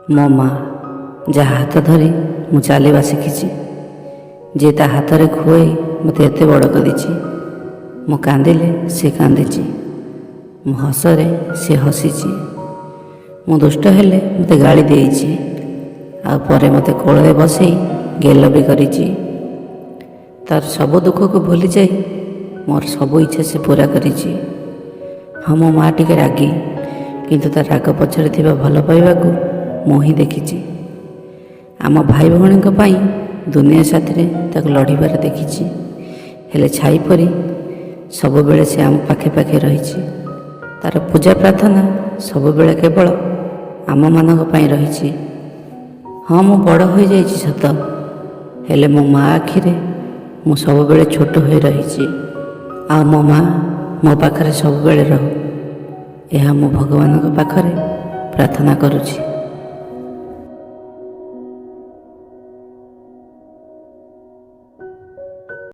ମୋ ମା ଯାହା ହାତ ଧରି ମୁଁ ଚାଲିବା ଶିଖିଛି, ଯିଏ ତା ହାତରେ ଖୁଆଇ ମୋତେ ଏତେ ବଡ଼ କରିଛି। ମୁଁ କାନ୍ଦିଲେ ସେ କାନ୍ଦିଛି, ମୁଁ ହସରେ ସେ ହସିଛି। ମୁଁ ଦୁଷ୍ଟ ହେଲେ ମୋତେ ଗାଳି ଦେଇଛି, ଆଉ ପରେ ମୋତେ କୋଳରେ ବସେଇ ଗେଲ ବି କରିଛି। ତାର ସବୁ ଦୁଃଖକୁ ଭୁଲିଯାଇ ମୋର ସବୁ ଇଚ୍ଛା ସେ ପୂରା କରିଛି। ହଁ, ମୋ ମା ଟିକେ ରାଗି, କିନ୍ତୁ ତା ରାଗ ପଛରେ ଥିବା ଭଲ ପାଇବାକୁ ମୁଁ ହିଁ ଦେଖିଛି। ଆମ ଭାଇ ଭଉଣୀଙ୍କ ପାଇଁ ଦୁନିଆ ସାଥିରେ ତାକୁ ଲଢ଼ିବାର ଦେଖିଛି, ହେଲେ ଛାଇ ପରି ସବୁବେଳେ ସେ ଆମ ପାଖେ ପାଖେ ରହିଛି। ତାର ପୂଜା ପ୍ରାର୍ଥନା ସବୁବେଳେ କେବଳ ଆମମାନଙ୍କ ପାଇଁ ରହିଛି। ହଁ, ମୁଁ ବଡ଼ ହୋଇଯାଇଛି ସତ, ହେଲେ ମୋ ମା ଆଖିରେ ମୁଁ ସବୁବେଳେ ଛୋଟ ହୋଇ ରହିଛି। ଆଉ ମୋ ମା ମୋ ପାଖରେ ସବୁବେଳେ ରହୁ, ଏହା ମୁଁ ଭଗବାନଙ୍କ ପାଖରେ ପ୍ରାର୍ଥନା କରୁଛି।